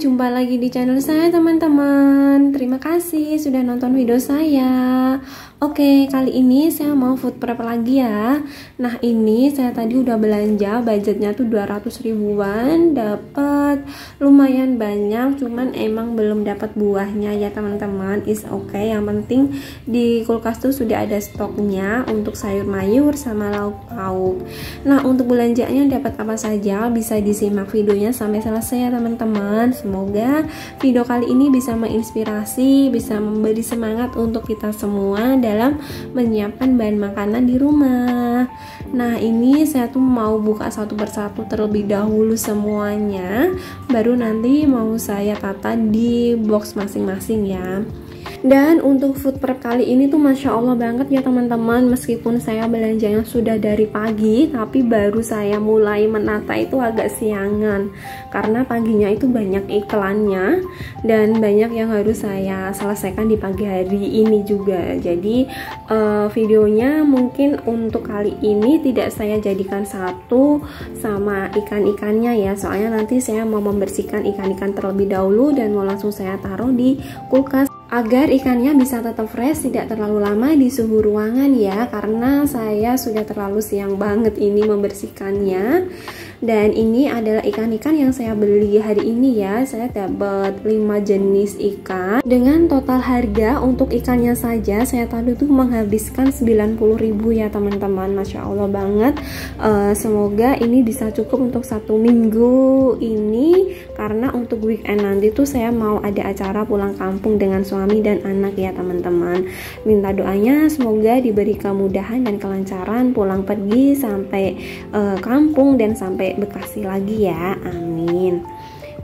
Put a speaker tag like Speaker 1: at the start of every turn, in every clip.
Speaker 1: jumpa lagi di channel saya teman-teman. Terima kasih sudah nonton video saya. Oke, kali ini saya mau food prep lagi ya. Nah, ini saya tadi udah belanja, budgetnya tuh 200 ribuan, dapat lumayan banyak, cuman emang belum dapat buahnya ya teman-teman. Is okay, yang penting di kulkas tuh sudah ada stoknya untuk sayur mayur sama lauk pauk. Nah, untuk belanjanya dapat apa saja bisa disimak videonya sampai selesai ya teman-teman. Semoga video kali ini bisa menginspirasi, bisa memberi semangat untuk kita semua dalam menyiapkan bahan makanan di rumah. Nah, ini saya tuh mau buka satu persatu terlebih dahulu semuanya, baru nanti mau saya tata di box masing-masing ya. Dan untuk food prep kali ini tuh Masya Allah banget ya teman-teman. Meskipun saya belanjanya sudah dari pagi, tapi baru saya mulai menata itu agak siangan, karena paginya itu banyak iklannya dan banyak yang harus saya selesaikan di pagi hari ini juga. Jadi videonya mungkin untuk kali ini tidak saya jadikan satu sama ikan-ikannya ya, soalnya nanti saya mau membersihkan ikan-ikan terlebih dahulu dan mau langsung saya taruh di kulkas agar ikannya bisa tetap fresh, tidak terlalu lama di suhu ruangan ya, karena saya sudah terlalu siang banget ini membersihkannya. Dan ini adalah ikan-ikan yang saya beli hari ini ya. Saya dapat 5 jenis ikan dengan total harga untuk ikannya saja saya tadi tuh menghabiskan 90.000 ya teman-teman. Masya Allah banget. Semoga ini bisa cukup untuk 1 minggu ini, karena untuk weekend nanti tuh saya mau ada acara pulang kampung dengan suami dan anak ya teman-teman. Minta doanya semoga diberi kemudahan dan kelancaran pulang pergi sampai kampung dan sampai Bekasi lagi ya, amin.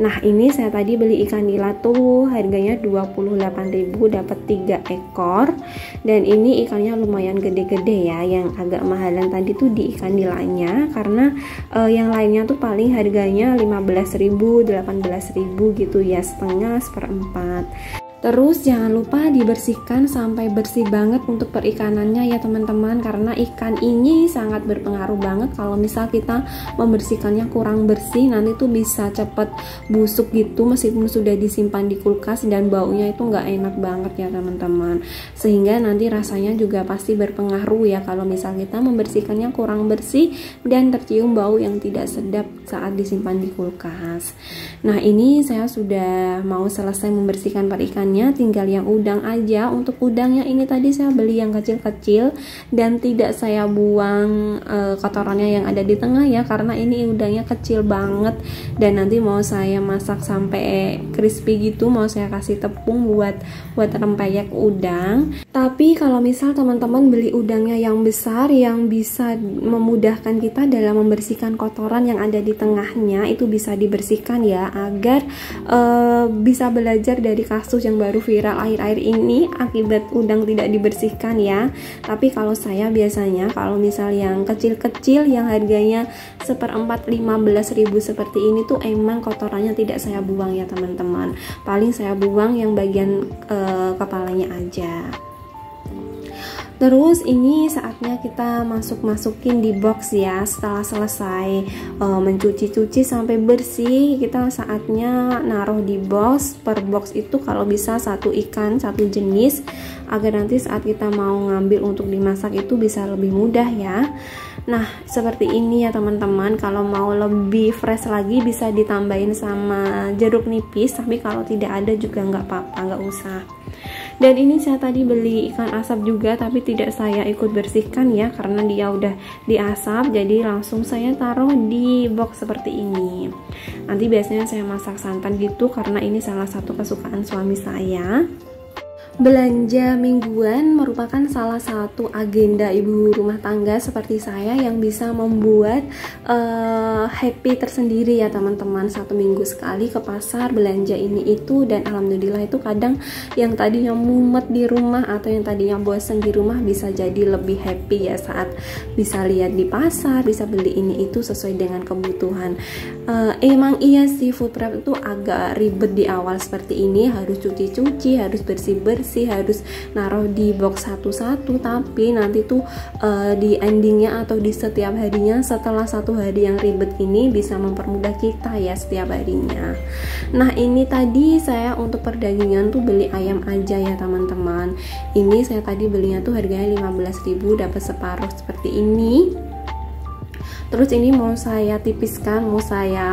Speaker 1: Nah, ini saya tadi beli ikan nila tuh harganya 28.000, dapat 3 ekor. Dan ini ikannya lumayan gede-gede ya. Yang agak mahalan tadi tuh di ikan nilanya, karena yang lainnya tuh paling harganya 15.000, 18.000 gitu ya, setengah, seperempat. Terus jangan lupa dibersihkan sampai bersih banget untuk perikanannya ya teman-teman, karena ikan ini sangat berpengaruh banget. Kalau misal kita membersihkannya kurang bersih, nanti tuh bisa cepet busuk gitu meskipun sudah disimpan di kulkas, dan baunya itu nggak enak banget ya teman-teman. Sehingga nanti rasanya juga pasti berpengaruh ya kalau misal kita membersihkannya kurang bersih dan tercium bau yang tidak sedap saat disimpan di kulkas. Nah, ini saya sudah mau selesai membersihkan perikan, tinggal yang udang aja. Untuk udangnya ini tadi saya beli yang kecil-kecil dan tidak saya buang kotorannya yang ada di tengah ya, karena ini udangnya kecil banget dan nanti mau saya masak sampai crispy gitu, mau saya kasih tepung buat rempeyek udang. Tapi kalau misal teman-teman beli udangnya yang besar yang bisa memudahkan kita dalam membersihkan kotoran yang ada di tengahnya, itu bisa dibersihkan ya, agar bisa belajar dari kasus yang baru viral akhir-akhir ini akibat udang tidak dibersihkan ya. Tapi kalau saya biasanya kalau misal yang kecil-kecil yang harganya 1/4 15.000 seperti ini tuh emang kotorannya tidak saya buang ya teman-teman. Paling saya buang yang bagian kepalanya aja. Terus ini saatnya kita masukin di box ya. Setelah selesai mencuci-cuci sampai bersih, kita saatnya naruh di box. Per box itu kalau bisa 1 ikan, 1 jenis, agar nanti saat kita mau ngambil untuk dimasak itu bisa lebih mudah ya. Nah, seperti ini ya teman-teman. Kalau mau lebih fresh lagi bisa ditambahin sama jeruk nipis, tapi kalau tidak ada juga nggak apa-apa, nggak usah. Dan ini saya tadi beli ikan asap juga, tapi tidak saya ikut bersihkan ya, karena dia udah diasap, jadi langsung saya taruh di box seperti ini. Nanti biasanya saya masak santan gitu, karena ini salah satu kesukaan suami saya. Belanja mingguan merupakan salah satu agenda ibu rumah tangga seperti saya yang bisa membuat happy tersendiri ya teman-teman. 1 minggu sekali ke pasar belanja ini itu, dan alhamdulillah itu kadang yang tadinya mumet di rumah atau yang tadinya bosan di rumah bisa jadi lebih happy ya saat bisa lihat di pasar, bisa beli ini itu sesuai dengan kebutuhan. Emang iya sih, food prep itu agak ribet di awal seperti ini, harus cuci-cuci, harus bersih-bersih, sih harus naruh di box satu-satu, tapi nanti tuh di endingnya atau di setiap harinya setelah 1 hari yang ribet ini bisa mempermudah kita ya setiap harinya. Nah ini tadi saya untuk perdagangan tuh beli ayam aja ya teman-teman. Ini saya tadi belinya tuh harganya 15.000, dapat separuh seperti ini. Terus ini mau saya tipiskan, mau saya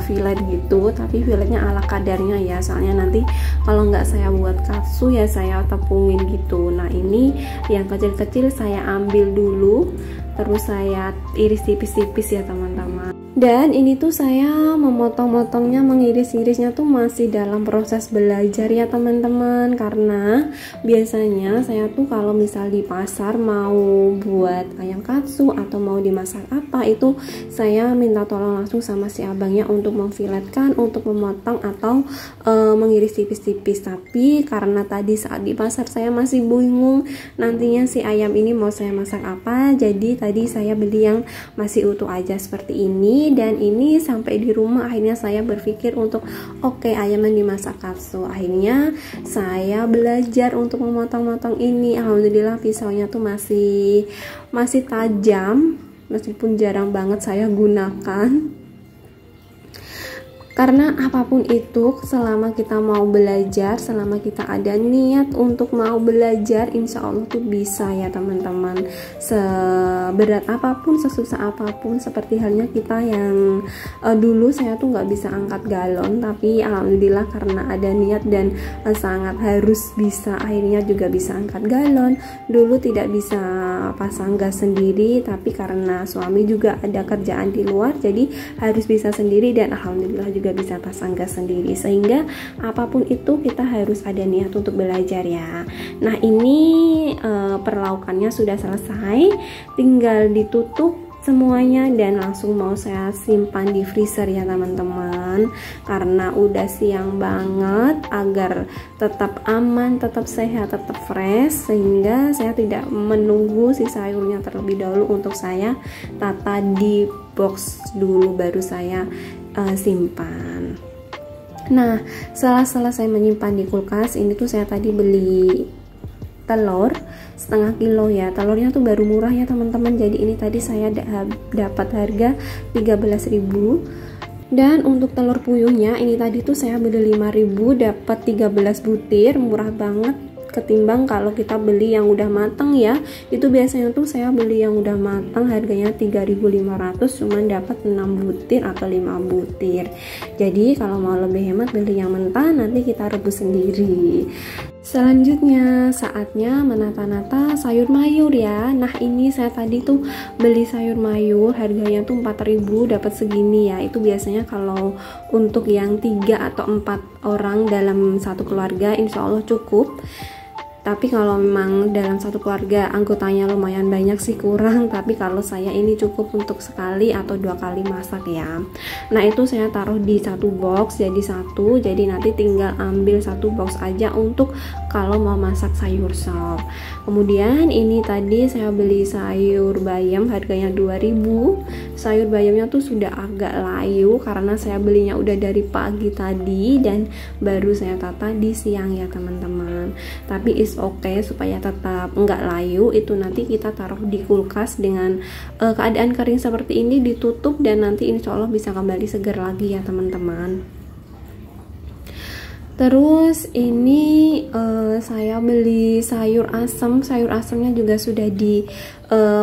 Speaker 1: fillet gitu, tapi filletnya ala kadarnya ya, soalnya nanti kalau nggak saya buat katsu ya saya tepungin gitu. Nah ini yang kecil-kecil saya ambil dulu, terus saya iris tipis-tipis ya teman-teman. Dan ini tuh saya memotong-motongnya, mengiris-irisnya tuh masih dalam proses belajar ya teman-teman, karena biasanya saya tuh kalau misal di pasar mau buat ayam katsu atau mau dimasak apa, itu saya minta tolong langsung sama si abangnya untuk memfiletkan, untuk memotong atau mengiris tipis-tipis. Tapi karena tadi saat di pasar saya masih bingung nantinya si ayam ini mau saya masak apa, jadi tadi saya beli yang masih utuh aja seperti ini. Dan ini sampai di rumah akhirnya saya berpikir untuk oke, ayam yang dimasak katsu. Akhirnya saya belajar untuk memotong-motong ini. Alhamdulillah pisaunya tuh masih tajam, meskipun jarang banget saya gunakan. Karena apapun itu, selama kita mau belajar, selama kita ada niat untuk mau belajar, insya Allah tuh bisa ya teman-teman. Seberat apapun, sesusah apapun, seperti halnya kita yang dulu saya tuh nggak bisa angkat galon, tapi alhamdulillah karena ada niat dan sangat harus bisa, akhirnya juga bisa angkat galon. Dulu tidak bisa pasang gas sendiri, tapi karena suami juga ada kerjaan di luar, jadi harus bisa sendiri, dan alhamdulillah juga bisa pasang gas sendiri. Sehingga apapun itu kita harus ada niat untuk belajar ya. Nah ini perlaukannya sudah selesai, tinggal ditutup semuanya dan langsung mau saya simpan di freezer ya teman-teman, karena udah siang banget, agar tetap aman, tetap sehat, tetap fresh, sehingga saya tidak menunggu si sayurnya terlebih dahulu untuk saya tata di box dulu baru saya simpan. Nah setelah selesai menyimpan di kulkas, ini tuh saya tadi beli telur setengah kilo ya. Telurnya tuh baru murah ya teman-teman, jadi ini tadi saya dapat harga 13.000. Dan untuk telur puyuhnya ini tadi tuh saya beli 5.000, dapat 13 butir, murah banget ketimbang kalau kita beli yang udah matang ya. Itu biasanya tuh saya beli yang udah matang harganya 3.500, cuman dapat 6 butir atau 5 butir. Jadi kalau mau lebih hemat beli yang mentah, nanti kita rebus sendiri. Selanjutnya saatnya menata-nata sayur mayur ya. Nah ini saya tadi tuh beli sayur mayur harganya tuh 4.000, dapat segini ya. Itu biasanya kalau untuk yang 3 atau 4 orang dalam satu keluarga insya Allah cukup. Tapi kalau memang dalam satu keluarga anggotanya lumayan banyak sih kurang, tapi kalau saya ini cukup untuk sekali atau 2 kali masak ya. Nah itu saya taruh di satu box jadi satu, jadi nanti tinggal ambil satu box aja untuk kalau mau masak sayur sop. Kemudian ini tadi saya beli sayur bayam harganya 2.000. Sayur bayamnya tuh sudah agak layu karena saya belinya udah dari pagi tadi dan baru saya tata di siang ya teman-teman. Tapi oke, supaya tetap enggak layu, itu nanti kita taruh di kulkas dengan keadaan kering seperti ini, ditutup, dan nanti insya Allah bisa kembali segar lagi ya teman-teman. Terus ini saya beli sayur asem. Sayur asemnya juga sudah di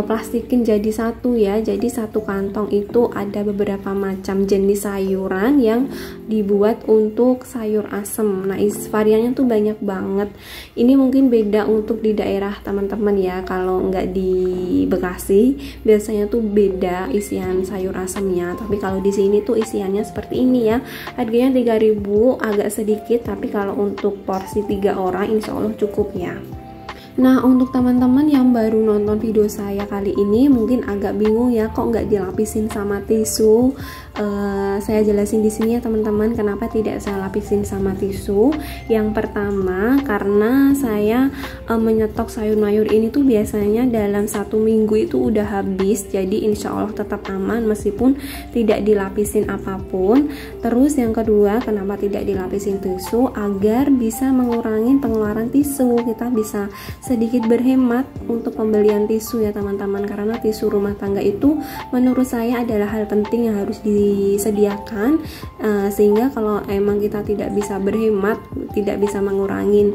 Speaker 1: plastikin jadi satu ya. Jadi satu kantong itu ada beberapa macam jenis sayuran yang dibuat untuk sayur asem. Nah variannya tuh banyak banget. Ini mungkin beda untuk di daerah teman-teman ya. Kalau nggak di Bekasi biasanya tuh beda isian sayur asemnya. Tapi kalau di sini tuh isiannya seperti ini ya. Harganya 3.000, agak sedikit, tapi kalau untuk porsi 3 orang insya Allah cukup ya. Nah untuk teman-teman yang baru nonton video saya kali ini mungkin agak bingung ya, kok nggak dilapisin sama tisu saya jelasin di sini ya teman-teman, kenapa tidak saya lapisin sama tisu. Yang pertama, karena saya menyetok sayur mayur ini tuh biasanya dalam 1 minggu itu udah habis, jadi insya Allah tetap aman meskipun tidak dilapisin apapun. Terus yang kedua, kenapa tidak dilapisin tisu? Agar bisa mengurangi pengeluaran tisu, kita bisa sedikit berhemat untuk pembelian tisu ya teman-teman, karena tisu rumah tangga itu menurut saya adalah hal penting yang harus disediakan, sehingga kalau emang kita tidak bisa berhemat, tidak bisa mengurangi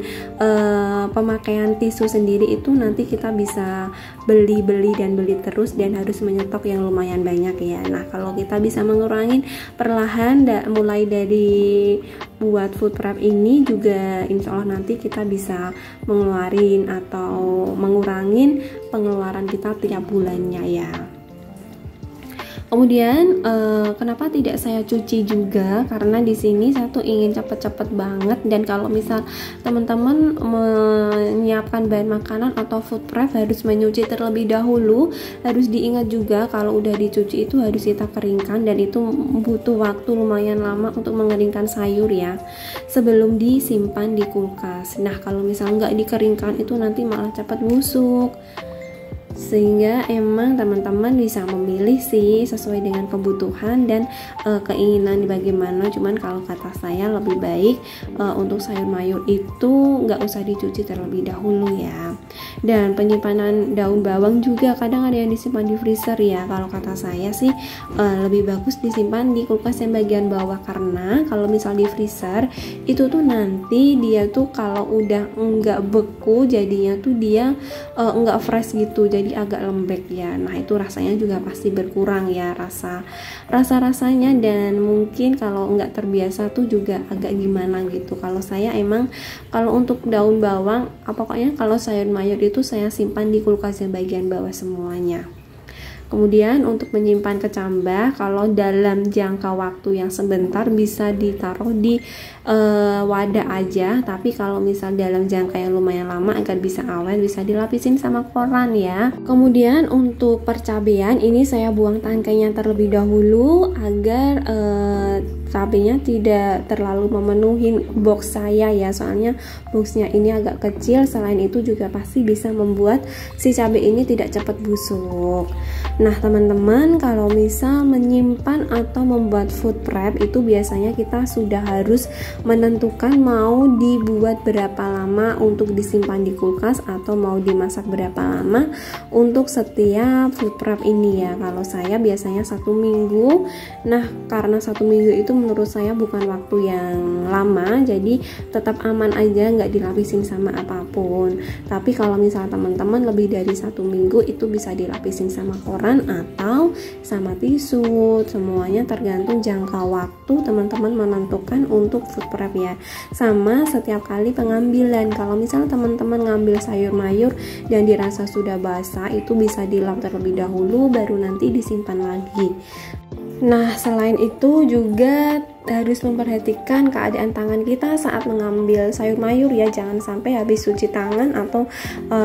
Speaker 1: pemakaian tisu sendiri, itu nanti kita bisa beli dan beli terus dan harus menyetok yang lumayan banyak ya. Nah, kalau kita bisa mengurangi perlahan mulai dari buat food prep ini juga insya Allah nanti kita bisa mengeluarin atau mengurangi pengeluaran kita tiap bulannya ya. Kemudian kenapa tidak saya cuci juga? Karena di sini saya tuh ingin cepet-cepet banget, dan kalau misal teman-teman menyiapkan bahan makanan atau food prep harus menyuci terlebih dahulu. Harus diingat juga kalau udah dicuci itu harus kita keringkan, dan itu butuh waktu lumayan lama untuk mengeringkan sayur ya, sebelum disimpan di kulkas. Nah, kalau misal nggak dikeringkan itu nanti malah cepat busuk. Sehingga emang teman-teman bisa memilih sih sesuai dengan kebutuhan dan keinginan bagaimana. Cuman kalau kata saya lebih baik untuk sayur mayur itu nggak usah dicuci terlebih dahulu ya. Dan penyimpanan daun bawang juga kadang ada yang disimpan di freezer ya. Kalau kata saya sih lebih bagus disimpan di kulkas yang bagian bawah, karena kalau misal di freezer itu tuh nanti dia tuh kalau udah nggak beku jadinya tuh dia nggak fresh gitu, jadi agak lembek ya. Nah, itu rasanya juga pasti berkurang ya rasanya, dan mungkin kalau nggak terbiasa tuh juga agak gimana gitu. Kalau saya emang kalau untuk daun bawang pokoknya kalau sayur mayur itu saya simpan di kulkas yang bagian bawah semuanya. Kemudian untuk menyimpan kecambah, kalau dalam jangka waktu yang sebentar bisa ditaruh di wadah aja, tapi kalau misal dalam jangka yang lumayan lama agar bisa awet bisa dilapisin sama koran ya. Kemudian untuk percabean ini saya buang tangkainya terlebih dahulu agar cabenya tidak terlalu memenuhi box saya ya, soalnya boxnya ini agak kecil. Selain itu juga pasti bisa membuat si cabai ini tidak cepat busuk. Nah teman-teman, kalau misal menyimpan atau membuat food prep itu biasanya kita sudah harus menentukan mau dibuat berapa lama untuk disimpan di kulkas atau mau dimasak berapa lama untuk setiap food prep ini ya. Kalau saya biasanya 1 minggu. Nah karena 1 minggu itu menurut saya bukan waktu yang lama, jadi tetap aman aja, nggak dilapisin sama apapun. Tapi kalau misal teman-teman lebih dari 1 minggu itu bisa dilapisin sama koran atau sama tisu, semuanya tergantung jangka waktu teman-teman menentukan untuk food prep ya. Sama setiap kali pengambilan, kalau misalnya teman-teman ngambil sayur mayur dan dirasa sudah basah, itu bisa dilap terlebih dahulu baru nanti disimpan lagi. Nah selain itu juga harus memperhatikan keadaan tangan kita saat mengambil sayur mayur ya, jangan sampai habis cuci tangan atau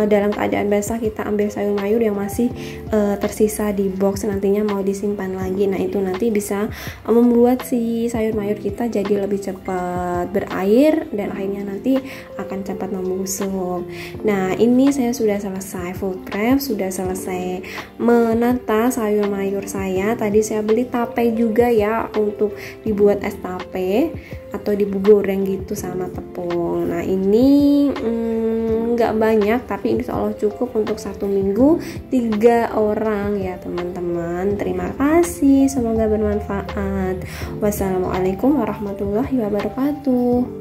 Speaker 1: dalam keadaan basah kita ambil sayur mayur yang masih tersisa di box nantinya mau disimpan lagi. Nah itu nanti bisa membuat si sayur mayur kita jadi lebih cepat berair dan akhirnya nanti akan cepat membusuk. Nah ini saya sudah selesai food prep, sudah selesai menata sayur mayur saya. Tadi saya beli tape juga ya untuk dibuat es tape atau digoreng gitu sama tepung. Nah ini nggak banyak tapi insya Allah cukup untuk 1 minggu 3 orang ya teman-teman. Terima kasih, semoga bermanfaat. Wassalamualaikum warahmatullahi wabarakatuh.